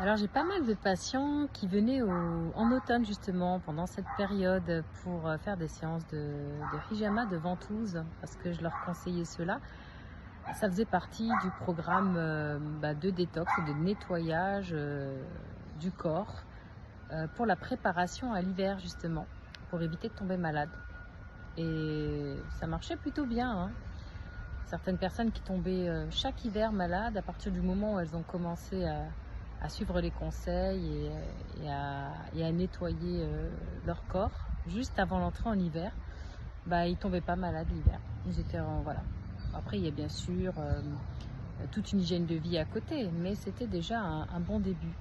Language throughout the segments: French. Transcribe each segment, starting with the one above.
Alors j'ai pas mal de patients qui venaient en automne justement pendant cette période pour faire des séances de hijama, de ventouse, parce que je leur conseillais cela. Ça faisait partie du programme de détox, de nettoyage du corps pour la préparation à l'hiver justement, pour éviter de tomber malade. Et ça marchait plutôt bien, hein. Certaines personnes qui tombaient chaque hiver malades, à partir du moment où elles ont commencé à suivre les conseils et à nettoyer leur corps, juste avant l'entrée en hiver, ils tombaient pas malades l'hiver. Ils étaient voilà. Après, il y a bien sûr toute une hygiène de vie à côté, mais c'était déjà un bon début.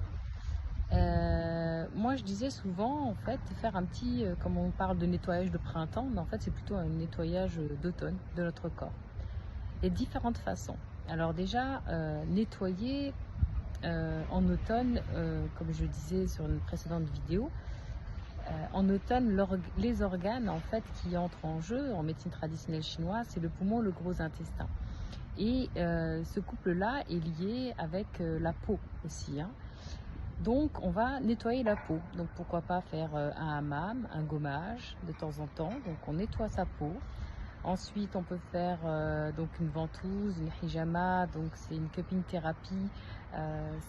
Moi, je disais souvent, en fait, faire un petit, comme on parle de nettoyage de printemps, mais en fait, c'est plutôt un nettoyage d'automne de notre corps. Et différentes façons. Alors déjà, nettoyer en automne, comme je disais sur une précédente vidéo, en automne, les organes en fait qui entrent en jeu en médecine traditionnelle chinoise, c'est le poumon, le gros intestin. Et ce couple-là est lié avec la peau aussi, hein. Donc on va nettoyer la peau. Donc pourquoi pas faire un hammam, un gommage de temps en temps. Donc on nettoie sa peau. Ensuite, on peut faire donc une ventouse, une hijama, donc c'est une cupping thérapie.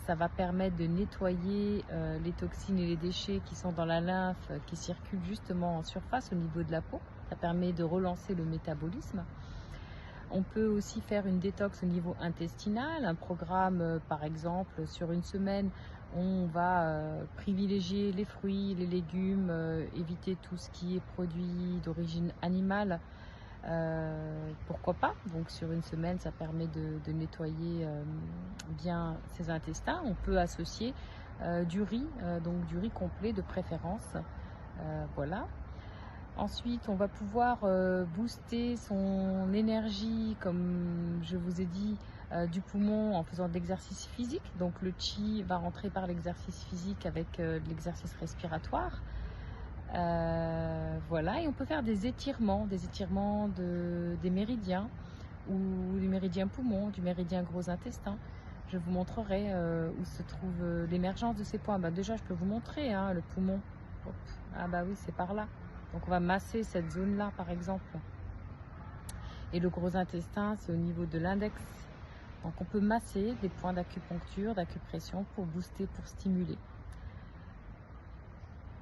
Ça va permettre de nettoyer les toxines et les déchets qui sont dans la lymphe, qui circulent justement en surface au niveau de la peau. Ça permet de relancer le métabolisme. On peut aussi faire une détox au niveau intestinal, un programme par exemple sur une semaine. On va privilégier les fruits, les légumes, éviter tout ce qui est produit d'origine animale. Pourquoi pas? Donc sur une semaine, ça permet de nettoyer bien ses intestins. On peut associer du riz, donc du riz complet de préférence. Voilà. Ensuite, on va pouvoir booster son énergie, comme je vous ai dit, du poumon en faisant de l'exercice physique. Donc le chi va rentrer par l'exercice physique avec l'exercice respiratoire. Voilà, et on peut faire des étirements des méridiens ou du méridien poumon, du méridien gros intestin. Je vous montrerai où se trouve l'émergence de ces points. Déjà, je peux vous montrer hein, le poumon. Hop. Ah oui, c'est par là. Donc on va masser cette zone-là, par exemple. Et le gros intestin, c'est au niveau de l'index. Donc on peut masser des points d'acupuncture, d'acupression pour booster, pour stimuler.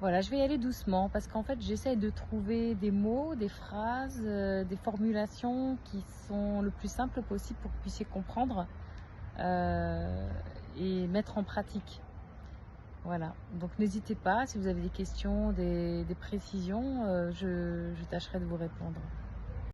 Voilà, je vais y aller doucement parce qu'en fait, j'essaie de trouver des mots, des phrases, des formulations qui sont le plus simples possible pour que vous puissiez comprendre et mettre en pratique. Voilà, donc n'hésitez pas, si vous avez des questions, des précisions, je tâcherai de vous répondre.